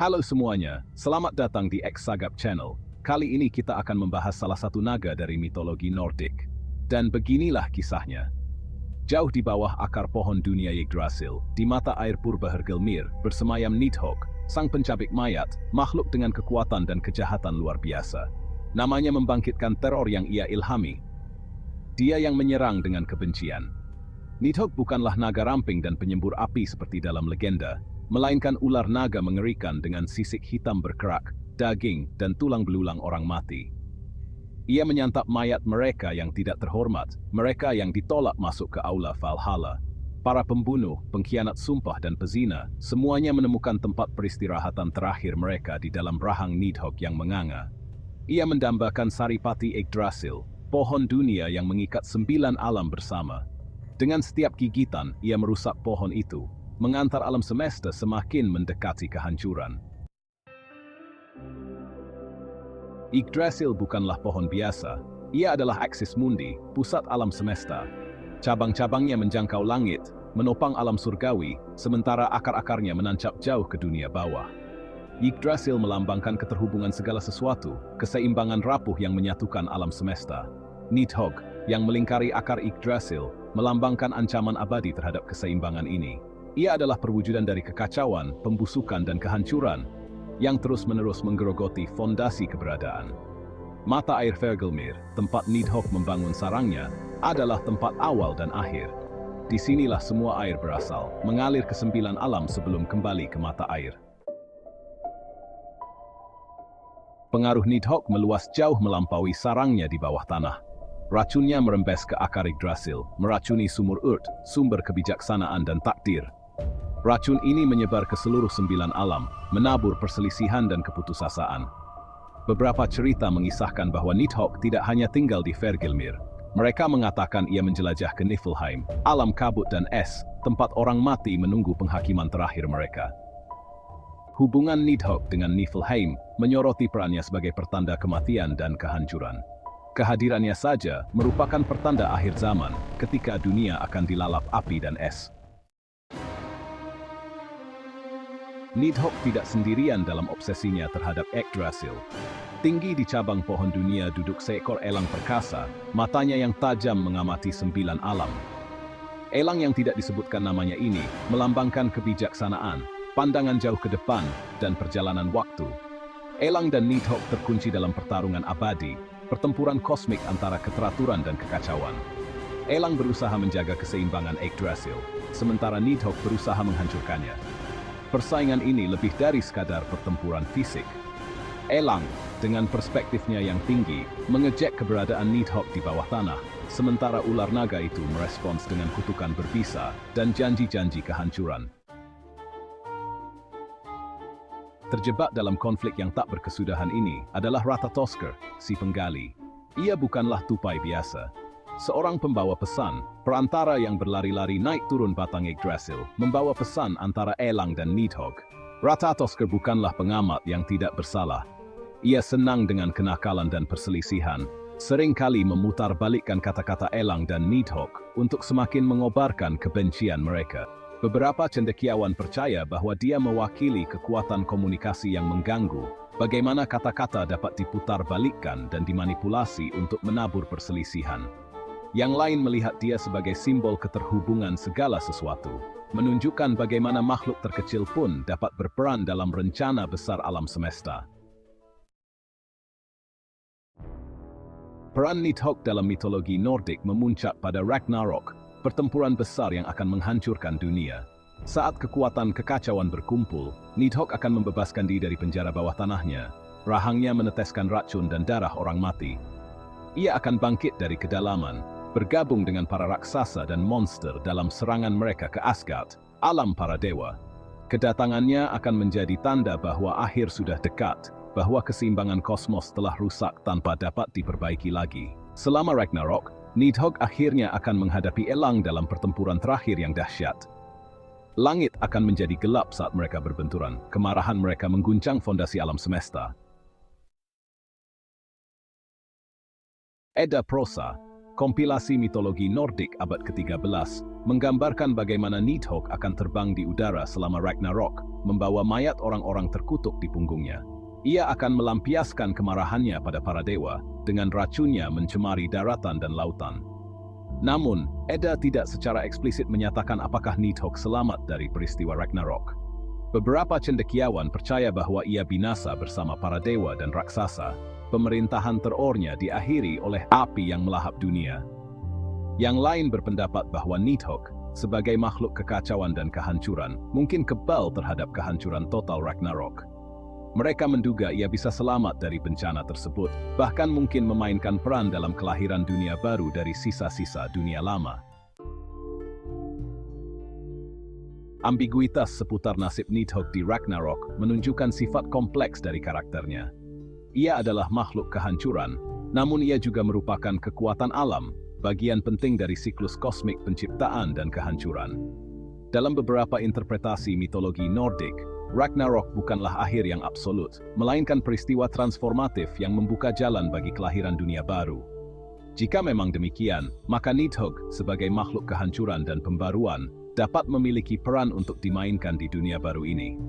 Halo semuanya, selamat datang di X-Sagap Channel. Kali ini kita akan membahas salah satu naga dari mitologi Nordik. Dan beginilah kisahnya. Jauh di bawah akar pohon dunia Yggdrasil, di mata air purba Hergelmir, bersemayam Nidhogg, sang pencabik mayat, makhluk dengan kekuatan dan kejahatan luar biasa. Namanya membangkitkan teror yang ia ilhami. Dia yang menyerang dengan kebencian. Nidhogg bukanlah naga ramping dan penyembur api seperti dalam legenda, melainkan ular naga mengerikan dengan sisik hitam berkerak, daging, dan tulang belulang orang mati. Ia menyantap mayat mereka yang tidak terhormat, mereka yang ditolak masuk ke aula Valhalla. Para pembunuh, pengkhianat sumpah dan pezina, semuanya menemukan tempat peristirahatan terakhir mereka di dalam rahang Nidhogg yang menganga. Ia mendambakan Saripati Yggdrasil, pohon dunia yang mengikat 9 alam bersama. Dengan setiap gigitan, ia merusak pohon itu, mengantar alam semesta semakin mendekati kehancuran. Yggdrasil bukanlah pohon biasa, ia adalah Axis Mundi, pusat alam semesta. Cabang-cabangnya menjangkau langit, menopang alam surgawi, sementara akar-akarnya menancap jauh ke dunia bawah. Yggdrasil melambangkan keterhubungan segala sesuatu, keseimbangan rapuh yang menyatukan alam semesta. Nidhogg, yang melingkari akar Yggdrasil, melambangkan ancaman abadi terhadap keseimbangan ini. Ia adalah perwujudan dari kekacauan, pembusukan, dan kehancuran yang terus-menerus menggerogoti fondasi keberadaan. Mata air Hvergelmir, tempat Nidhogg membangun sarangnya, adalah tempat awal dan akhir. Disinilah semua air berasal, mengalir ke 9 alam sebelum kembali ke mata air. Pengaruh Nidhogg meluas jauh melampaui sarangnya di bawah tanah. Racunnya merembes ke akar Yggdrasil, meracuni sumur Urd, sumber kebijaksanaan dan takdir. Racun ini menyebar ke seluruh 9 alam, menabur perselisihan dan keputusasaan. Beberapa cerita mengisahkan bahwa Nidhogg tidak hanya tinggal di Hvergelmir. Mereka mengatakan ia menjelajah ke Niflheim, alam kabut dan es, tempat orang mati menunggu penghakiman terakhir mereka. Hubungan Nidhogg dengan Niflheim menyoroti perannya sebagai pertanda kematian dan kehancuran. Kehadirannya saja merupakan pertanda akhir zaman ketika dunia akan dilalap api dan es. Nidhogg tidak sendirian dalam obsesinya terhadap Yggdrasil. Tinggi di cabang pohon dunia duduk seekor elang perkasa, matanya yang tajam mengamati 9 alam. Elang yang tidak disebutkan namanya ini melambangkan kebijaksanaan, pandangan jauh ke depan, dan perjalanan waktu. Elang dan Nidhogg terkunci dalam pertarungan abadi, pertempuran kosmik antara keteraturan dan kekacauan. Elang berusaha menjaga keseimbangan Yggdrasil, sementara Nidhogg berusaha menghancurkannya. Persaingan ini lebih dari sekadar pertempuran fisik. Elang, dengan perspektifnya yang tinggi, mengejek keberadaan Nidhogg di bawah tanah, sementara ular naga itu merespons dengan kutukan berbisa dan janji-janji kehancuran. Terjebak dalam konflik yang tak berkesudahan ini adalah Ratatoskr, si penggali. Ia bukanlah tupai biasa. Seorang pembawa pesan, perantara yang berlari-lari naik turun batang Yggdrasil, membawa pesan antara Elang dan Nidhogg. Ratatoskr bukanlah pengamat yang tidak bersalah. Ia senang dengan kenakalan dan perselisihan, seringkali memutarbalikkan kata-kata Elang dan Nidhogg untuk semakin mengobarkan kebencian mereka. Beberapa cendekiawan percaya bahwa dia mewakili kekuatan komunikasi yang mengganggu, bagaimana kata-kata dapat diputarbalikkan dan dimanipulasi untuk menabur perselisihan. Yang lain melihat dia sebagai simbol keterhubungan segala sesuatu, menunjukkan bagaimana makhluk terkecil pun dapat berperan dalam rencana besar alam semesta. Peran Nidhogg dalam mitologi Nordik memuncak pada Ragnarok, pertempuran besar yang akan menghancurkan dunia. Saat kekuatan kekacauan berkumpul, Nidhogg akan membebaskan diri dari penjara bawah tanahnya. Rahangnya meneteskan racun dan darah orang mati. Ia akan bangkit dari kedalaman, bergabung dengan para raksasa dan monster dalam serangan mereka ke Asgard, alam para dewa. Kedatangannya akan menjadi tanda bahwa akhir sudah dekat, bahwa keseimbangan kosmos telah rusak tanpa dapat diperbaiki lagi. Selama Ragnarok, Nidhogg akhirnya akan menghadapi Elang dalam pertempuran terakhir yang dahsyat. Langit akan menjadi gelap saat mereka berbenturan, kemarahan mereka mengguncang fondasi alam semesta. Edda Prosa, Kompilasi mitologi Nordik abad ke-13 menggambarkan bagaimana Nidhogg akan terbang di udara selama Ragnarok, membawa mayat orang-orang terkutuk di punggungnya. Ia akan melampiaskan kemarahannya pada para dewa dengan racunnya mencemari daratan dan lautan. Namun, Edda tidak secara eksplisit menyatakan apakah Nidhogg selamat dari peristiwa Ragnarok. Beberapa cendekiawan percaya bahwa ia binasa bersama para dewa dan raksasa. Pemerintahan terornya diakhiri oleh api yang melahap dunia. Yang lain berpendapat bahwa Nidhogg, sebagai makhluk kekacauan dan kehancuran, mungkin kebal terhadap kehancuran total Ragnarok. Mereka menduga ia bisa selamat dari bencana tersebut, bahkan mungkin memainkan peran dalam kelahiran dunia baru dari sisa-sisa dunia lama. Ambiguitas seputar nasib Nidhogg di Ragnarok menunjukkan sifat kompleks dari karakternya. Ia adalah makhluk kehancuran, namun ia juga merupakan kekuatan alam, bagian penting dari siklus kosmik penciptaan dan kehancuran. Dalam beberapa interpretasi mitologi Nordik, Ragnarok bukanlah akhir yang absolut, melainkan peristiwa transformatif yang membuka jalan bagi kelahiran dunia baru. Jika memang demikian, maka Nidhogg sebagai makhluk kehancuran dan pembaruan dapat memiliki peran untuk dimainkan di dunia baru ini.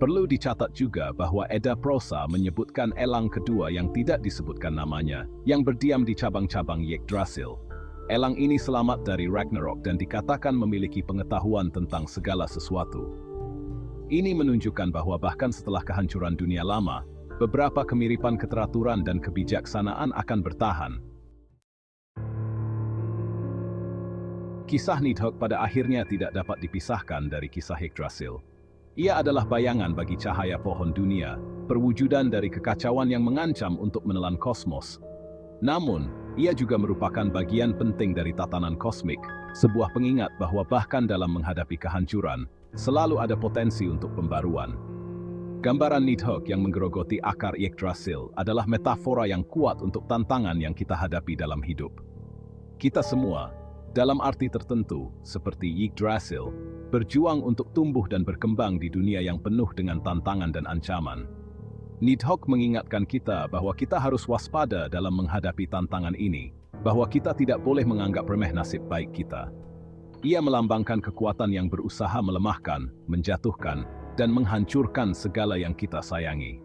Perlu dicatat juga bahwa Edda Prosa menyebutkan elang kedua yang tidak disebutkan namanya, yang berdiam di cabang-cabang Yggdrasil. Elang ini selamat dari Ragnarok dan dikatakan memiliki pengetahuan tentang segala sesuatu. Ini menunjukkan bahwa bahkan setelah kehancuran dunia lama, beberapa kemiripan keteraturan dan kebijaksanaan akan bertahan. Kisah Nidhogg pada akhirnya tidak dapat dipisahkan dari kisah Yggdrasil. Ia adalah bayangan bagi cahaya pohon dunia, perwujudan dari kekacauan yang mengancam untuk menelan kosmos. Namun, ia juga merupakan bagian penting dari tatanan kosmik, sebuah pengingat bahwa bahkan dalam menghadapi kehancuran, selalu ada potensi untuk pembaruan. Gambaran Nidhogg yang menggerogoti akar Yggdrasil adalah metafora yang kuat untuk tantangan yang kita hadapi dalam hidup. Kita semua, dalam arti tertentu, seperti Yggdrasil, berjuang untuk tumbuh dan berkembang di dunia yang penuh dengan tantangan dan ancaman. Nidhogg mengingatkan kita bahwa kita harus waspada dalam menghadapi tantangan ini, bahwa kita tidak boleh menganggap remeh nasib baik kita. Ia melambangkan kekuatan yang berusaha melemahkan, menjatuhkan, dan menghancurkan segala yang kita sayangi.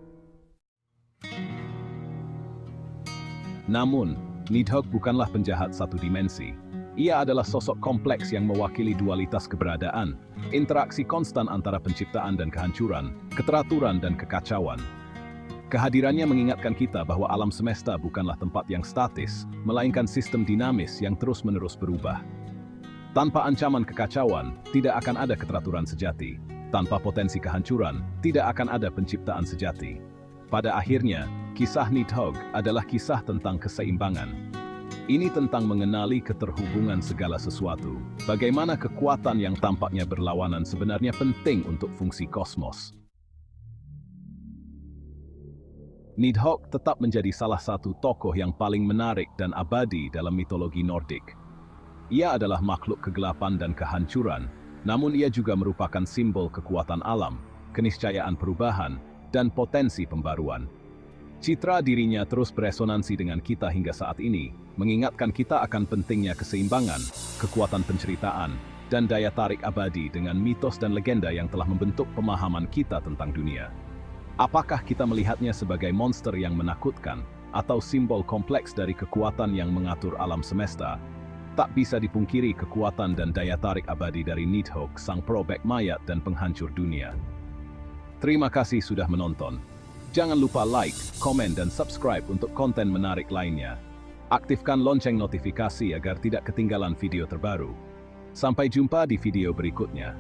Namun, Nidhogg bukanlah penjahat satu dimensi. Ia adalah sosok kompleks yang mewakili dualitas keberadaan, interaksi konstan antara penciptaan dan kehancuran, keteraturan dan kekacauan. Kehadirannya mengingatkan kita bahwa alam semesta bukanlah tempat yang statis, melainkan sistem dinamis yang terus-menerus berubah. Tanpa ancaman kekacauan, tidak akan ada keteraturan sejati. Tanpa potensi kehancuran, tidak akan ada penciptaan sejati. Pada akhirnya, kisah Nidhogg adalah kisah tentang keseimbangan. Ini tentang mengenali keterhubungan segala sesuatu. Bagaimana kekuatan yang tampaknya berlawanan sebenarnya penting untuk fungsi kosmos. Nidhogg tetap menjadi salah satu tokoh yang paling menarik dan abadi dalam mitologi Nordik. Ia adalah makhluk kegelapan dan kehancuran, namun ia juga merupakan simbol kekuatan alam, keniscayaan perubahan, dan potensi pembaruan. Citra dirinya terus beresonansi dengan kita hingga saat ini, mengingatkan kita akan pentingnya keseimbangan, kekuatan penceritaan, dan daya tarik abadi dengan mitos dan legenda yang telah membentuk pemahaman kita tentang dunia. Apakah kita melihatnya sebagai monster yang menakutkan, atau simbol kompleks dari kekuatan yang mengatur alam semesta? Tak bisa dipungkiri kekuatan dan daya tarik abadi dari Nidhogg, sang perobek mayat dan penghancur dunia. Terima kasih sudah menonton. Jangan lupa like, komen, dan subscribe untuk konten menarik lainnya. Aktifkan lonceng notifikasi agar tidak ketinggalan video terbaru. Sampai jumpa di video berikutnya.